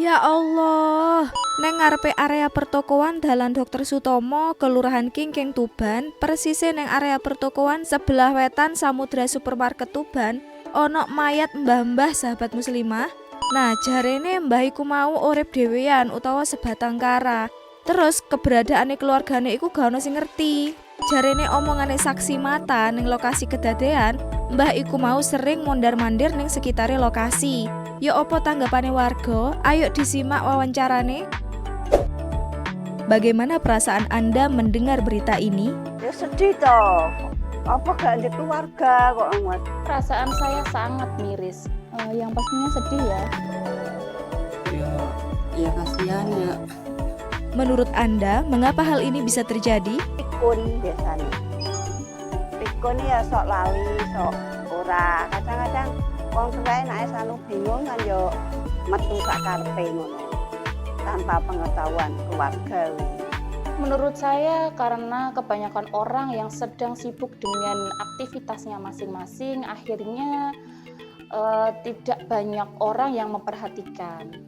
Ya Allah, neng ngarepe area pertokoan Dalan Dr. Sutomo, Kelurahan Kingking Tuban, persise neng area pertokoan sebelah wetan Samudra Supermarket Tuban, ono mayat mbah-mbah sahabat muslimah. Nah, jarene mbah iku mau urip dhewean utawa sebatang kara. Terus keberadaane keluargane iku gak ono sing ngerti. Jarene omongane saksi mata ning lokasi kedadean, mbah iku mau sering mondar-mandir ning sekitare lokasi. Ya opo tanggapane warga? Ayo disimak wawancarane. Bagaimana perasaan Anda mendengar berita ini? Ya sedih toh. Apa gak ada keluarga kok amat. Perasaan saya sangat miris. Yang pastinya sedih ya. Ya kasihan ya. Menurut Anda, mengapa hal ini bisa terjadi? Pikun biasanya. Pikun ya sok lali, sok ora. Kadang-kadang wong tuwae nek sanu bingung kan yo metu sak karepe ngono. Tanpa pengetahuan keluarga. Menurut saya karena kebanyakan orang yang sedang sibuk dengan aktivitasnya masing-masing, akhirnya tidak banyak orang yang memperhatikan.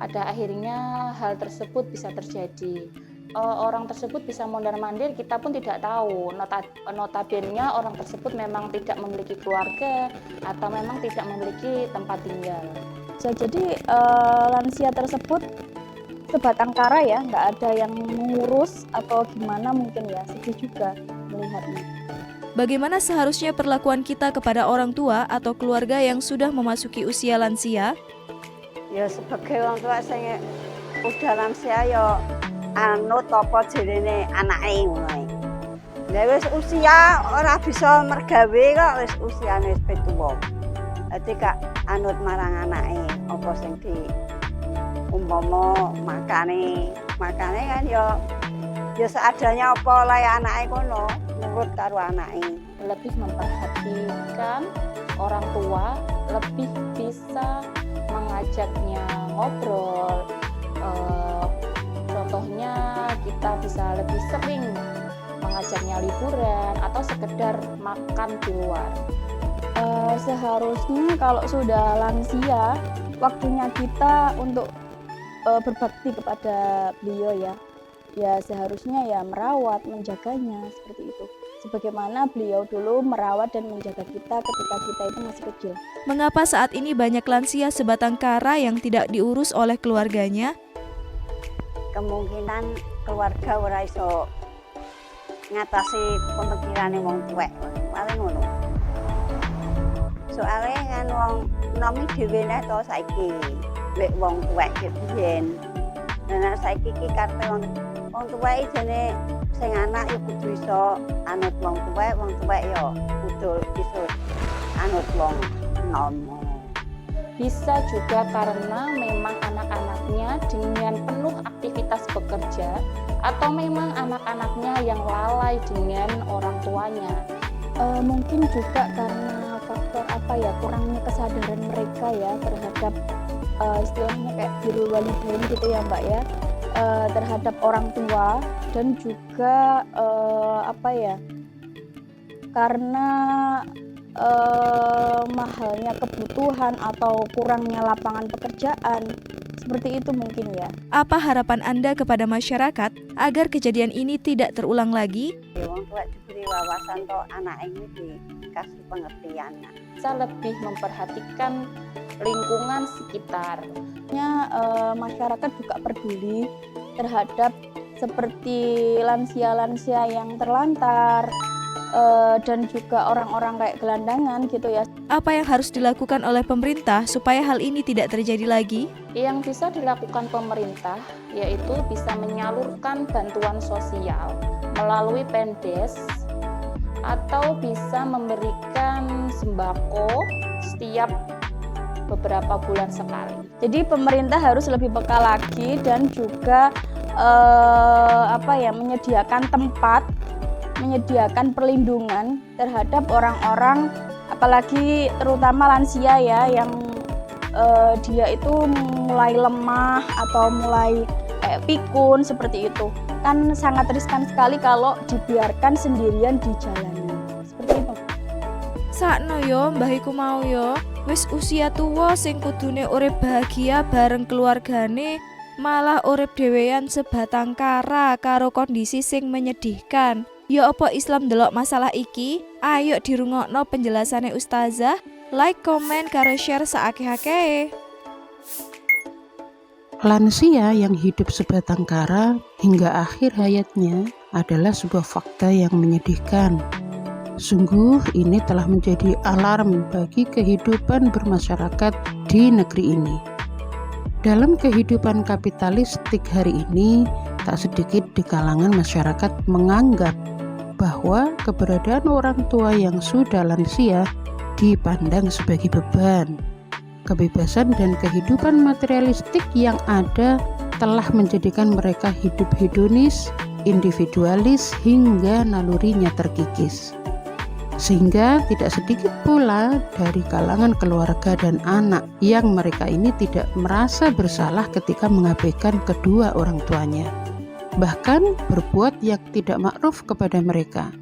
Pada akhirnya hal tersebut bisa terjadi. Orang tersebut bisa mondar-mandir, kita pun tidak tahu. Notabene orang tersebut memang tidak memiliki keluarga atau memang tidak memiliki tempat tinggal. Jadi lansia tersebut sebatang kara ya, nggak ada yang mengurus atau gimana mungkin ya, sedih juga melihatnya. Bagaimana seharusnya perlakuan kita kepada orang tua atau keluarga yang sudah memasuki usia lansia? Ya sebagai wong tua sing udah lansia yo anut apa jenenge anake ngono. Lah wis usia ora bisa mergawe kok wis usiane wis tuwa. Dadi kak anut marang anake apa sing di umpama makane kan ya seadanya apa lae anake kono nurut karo anake. Lebih memperhatikan orang tua, lebih bisa mengajaknya ngobrol. Contohnya kita bisa lebih sering mengajaknya liburan atau sekedar makan di luar. Seharusnya kalau sudah lansia, waktunya kita untuk berbakti kepada beliau ya seharusnya ya merawat, menjaganya seperti itu. Sebagaimana beliau dulu merawat dan menjaga kita ketika kita itu masih kecil. Mengapa saat ini banyak lansia sebatang kara yang tidak diurus oleh keluarganya? Kemungkinan keluarga ora iso ngatasi pemikirane wong tuwek. Paling ngono. Soale kan wong nomi dhewe nek to saiki lek wong tuwek biyen. Nah saiki iki karepe wong tuwek jane sing anak ya kudu iso anut wong tuwek ya kudu iso anut wong nom. Bisa juga karena memang anak-anaknya dengan penuh aktivitas bekerja atau memang anak-anaknya yang lalai dengan orang tuanya. Mungkin juga karena faktor kurangnya kesadaran mereka ya terhadap istilahnya kayak birrul walidain gitu ya Mbak ya, terhadap orang tua dan juga karena mahalnya kebutuhan atau kurangnya lapangan pekerjaan, seperti itu mungkin ya. Apa harapan Anda kepada masyarakat agar kejadian ini tidak terulang lagi? Wong tua diberi wawasan to anak ini dikasih pengertian. Bisa lebih memperhatikan lingkungan sekitar. Masyarakat juga peduli terhadap seperti lansia-lansia yang terlantar dan juga orang-orang kayak gelandangan gitu ya. Apa yang harus dilakukan oleh pemerintah supaya hal ini tidak terjadi lagi? Yang bisa dilakukan pemerintah yaitu bisa menyalurkan bantuan sosial melalui Pendes atau bisa memberikan sembako setiap beberapa bulan sekali. Jadi pemerintah harus lebih peka lagi dan juga menyediakan tempat, menyediakan perlindungan terhadap orang-orang, apalagi terutama lansia ya, yang dia itu mulai lemah atau mulai pikun seperti itu. Kan sangat riskan sekali kalau dibiarkan sendirian di jalanan. Seperti itu. Sakno yo, mbah iku mau yo. Wis usia tuwa sing kudune urip bahagia bareng keluargane, malah urip dhewean sebatang kara karo kondisi sing menyedihkan. Ya apa Islam ndelok masalah iki? Ayo dirungokno penjelasane Ustazah. Like, komen, karo share saakeh-akehe. Lansia yang hidup sebatang kara hingga akhir hayatnya adalah sebuah fakta yang menyedihkan. Sungguh ini telah menjadi alarm bagi kehidupan bermasyarakat di negeri ini. Dalam kehidupan kapitalistik hari ini, tak sedikit di kalangan masyarakat menganggap bahwa keberadaan orang tua yang sudah lansia dipandang sebagai beban. Kebebasan dan kehidupan materialistik yang ada telah menjadikan mereka hidup hedonis, individualis, hingga nalurinya terkikis. Sehingga tidak sedikit pula dari kalangan keluarga dan anak yang mereka ini tidak merasa bersalah ketika mengabaikan kedua orang tuanya. Bahkan berbuat yang tidak makruf kepada mereka,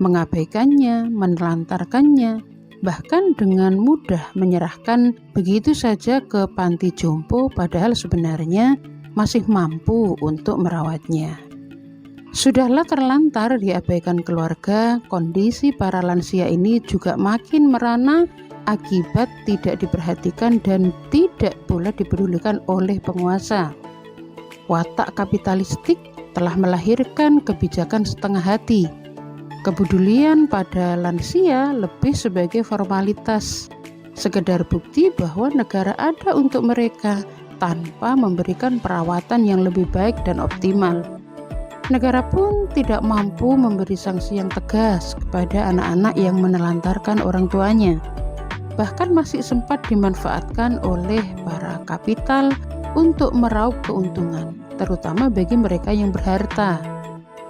mengabaikannya, menelantarkannya, bahkan dengan mudah menyerahkan begitu saja ke panti jompo padahal sebenarnya masih mampu untuk merawatnya. Sudahlah terlantar diabaikan keluarga, kondisi para lansia ini juga makin merana akibat tidak diperhatikan dan tidak pula dipedulikan oleh penguasa. Watak kapitalistik telah melahirkan kebijakan setengah hati. Kepedulian pada lansia lebih sebagai formalitas, sekedar bukti bahwa negara ada untuk mereka tanpa memberikan perawatan yang lebih baik dan optimal. Negara pun tidak mampu memberi sanksi yang tegas kepada anak-anak yang menelantarkan orang tuanya. Bahkan masih sempat dimanfaatkan oleh para kapital untuk meraup keuntungan, terutama bagi mereka yang berharta.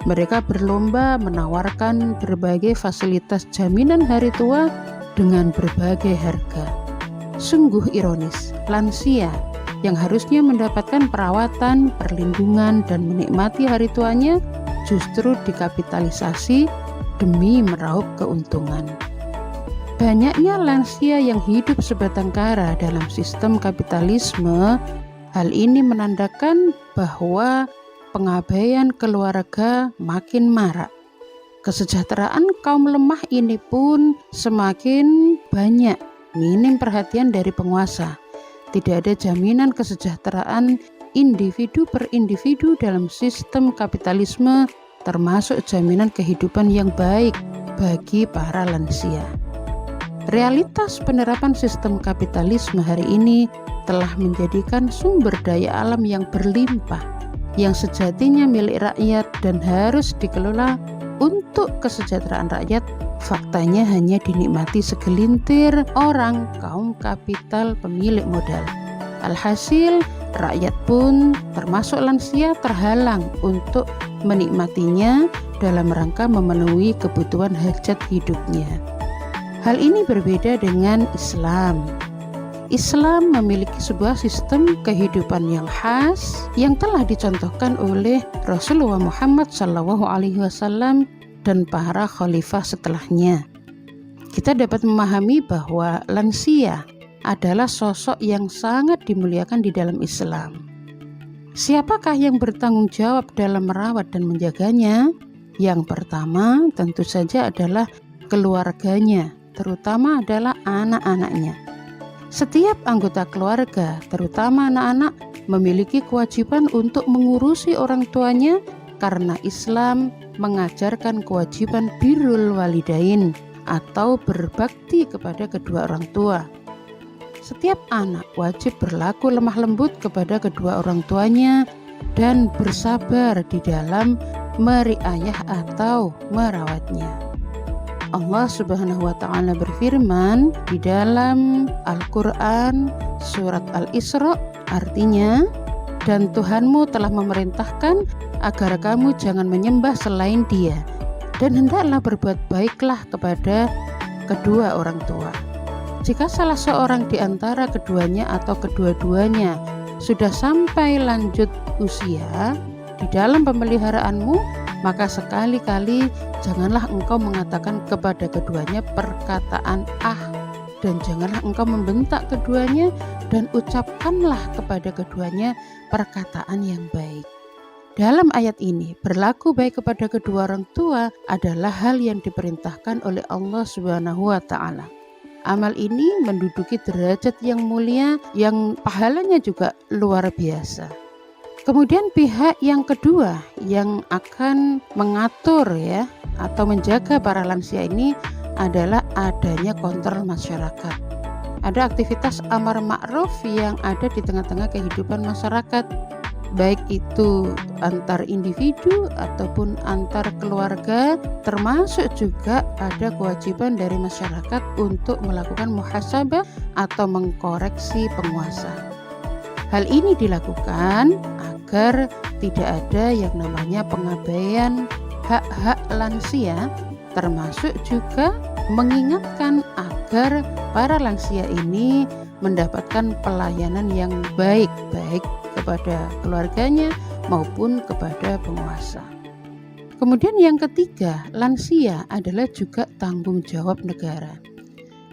Mereka berlomba menawarkan berbagai fasilitas jaminan hari tua dengan berbagai harga. Sungguh ironis, lansia yang harusnya mendapatkan perawatan, perlindungan, dan menikmati hari tuanya justru dikapitalisasi demi meraup keuntungan. Banyaknya lansia yang hidup sebatang kara dalam sistem kapitalisme. Hal ini menandakan bahwa pengabaian keluarga makin marak. Kesejahteraan kaum lemah ini pun semakin banyak, minim perhatian dari penguasa. Tidak ada jaminan kesejahteraan individu per individu dalam sistem kapitalisme, termasuk jaminan kehidupan yang baik bagi para lansia. Realitas penerapan sistem kapitalisme hari ini telah menjadikan sumber daya alam yang berlimpah, yang sejatinya milik rakyat dan harus dikelola untuk kesejahteraan rakyat, faktanya hanya dinikmati segelintir orang kaum kapital pemilik modal. Alhasil, rakyat pun termasuk lansia terhalang untuk menikmatinya dalam rangka memenuhi kebutuhan hajat hidupnya. Hal ini berbeda dengan Islam. Islam memiliki sebuah sistem kehidupan yang khas yang telah dicontohkan oleh Rasulullah Muhammad SAW dan para khalifah setelahnya. Kita dapat memahami bahwa lansia adalah sosok yang sangat dimuliakan di dalam Islam. Siapakah yang bertanggung jawab dalam merawat dan menjaganya? Yang pertama tentu saja adalah keluarganya, terutama adalah anak-anaknya. Setiap anggota keluarga, terutama anak-anak, memiliki kewajiban untuk mengurusi orang tuanya karena Islam mengajarkan kewajiban birrul walidain atau berbakti kepada kedua orang tua. Setiap anak wajib berlaku lemah lembut kepada kedua orang tuanya dan bersabar di dalam meriayah atau merawatnya. Allah Subhanahu wa Ta'ala berfirman di dalam Al-Quran surat Al-Isra, artinya, dan Tuhanmu telah memerintahkan agar kamu jangan menyembah selain Dia, dan hendaklah berbuat baiklah kepada kedua orang tua. Jika salah seorang di antara keduanya atau kedua-duanya sudah sampai lanjut usia di dalam pemeliharaanmu, maka sekali-kali janganlah engkau mengatakan kepada keduanya perkataan dan janganlah engkau membentak keduanya, dan ucapkanlah kepada keduanya perkataan yang baik. Dalam ayat ini, berlaku baik kepada kedua orang tua adalah hal yang diperintahkan oleh Allah Subhanahu wa Ta'ala. Amal ini menduduki derajat yang mulia, yang pahalanya juga luar biasa. Kemudian pihak yang kedua yang akan mengatur atau menjaga para lansia ini adalah adanya kontrol masyarakat. Ada aktivitas amar ma'ruf yang ada di tengah-tengah kehidupan masyarakat, baik itu antar individu ataupun antar keluarga, termasuk juga ada kewajiban dari masyarakat untuk melakukan muhasabah atau mengkoreksi penguasa. Hal ini dilakukan agar tidak ada yang namanya pengabaian hak-hak lansia, termasuk juga mengingatkan agar para lansia ini mendapatkan pelayanan yang baik kepada keluarganya maupun kepada penguasa. Kemudian yang ketiga, lansia adalah juga tanggung jawab negara.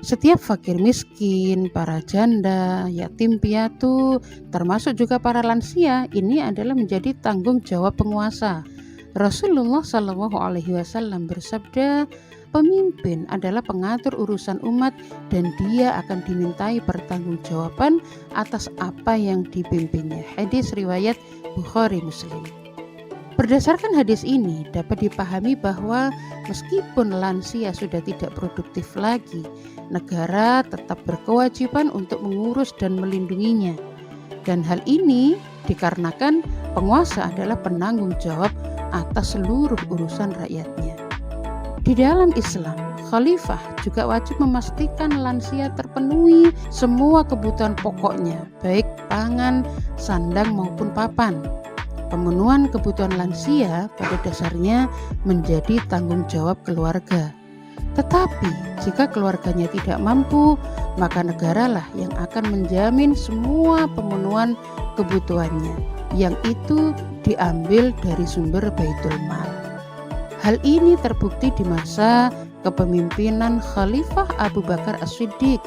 Setiap fakir miskin, para janda, yatim piatu, termasuk juga para lansia, ini adalah menjadi tanggung jawab penguasa. Rasulullah SAW bersabda, pemimpin adalah pengatur urusan umat dan dia akan dimintai pertanggungjawaban atas apa yang dipimpinnya. Hadis riwayat Bukhari Muslim. Berdasarkan hadis ini dapat dipahami bahwa meskipun lansia sudah tidak produktif lagi, negara tetap berkewajiban untuk mengurus dan melindunginya. Dan hal ini dikarenakan penguasa adalah penanggung jawab atas seluruh urusan rakyatnya. Di dalam Islam, khalifah juga wajib memastikan lansia terpenuhi semua kebutuhan pokoknya, baik pangan, sandang maupun papan. Pemenuhan kebutuhan lansia pada dasarnya menjadi tanggung jawab keluarga. Tetapi jika keluarganya tidak mampu, maka negaralah yang akan menjamin semua pemenuhan kebutuhannya, yang itu diambil dari sumber Baitul Mal. Hal ini terbukti di masa kepemimpinan Khalifah Abu Bakar As-Siddiq.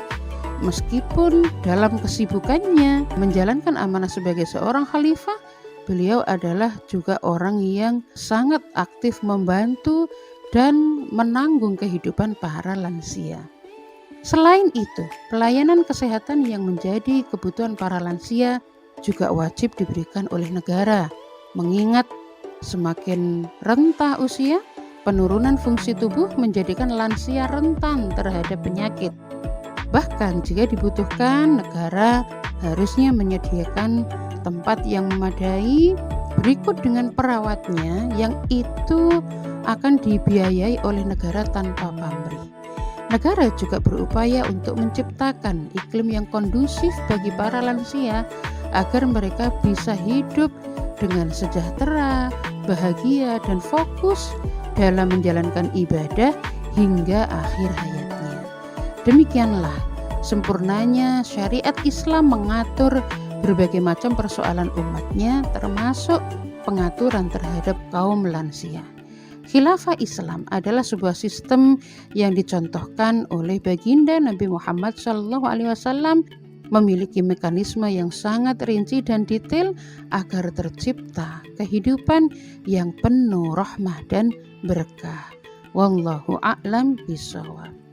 Meskipun dalam kesibukannya menjalankan amanah sebagai seorang khalifah, beliau adalah juga orang yang sangat aktif membantu dan menanggung kehidupan para lansia. Selain itu, pelayanan kesehatan yang menjadi kebutuhan para lansia juga wajib diberikan oleh negara, mengingat semakin rentah usia, penurunan fungsi tubuh menjadikan lansia rentan terhadap penyakit. Bahkan jika dibutuhkan, negara harusnya menyediakan tempat yang memadai berikut dengan perawatnya yang itu akan dibiayai oleh negara tanpa pamrih. Negara juga berupaya untuk menciptakan iklim yang kondusif bagi para lansia agar mereka bisa hidup dengan sejahtera, bahagia, dan fokus dalam menjalankan ibadah hingga akhir hayatnya. Demikianlah sempurnanya syariat Islam mengatur berbagai macam persoalan umatnya, termasuk pengaturan terhadap kaum lansia. Khilafah Islam adalah sebuah sistem yang dicontohkan oleh baginda Nabi Muhammad SAW, memiliki mekanisme yang sangat rinci dan detail agar tercipta kehidupan yang penuh rahmah dan berkah. Wallahu a'lam bishawab.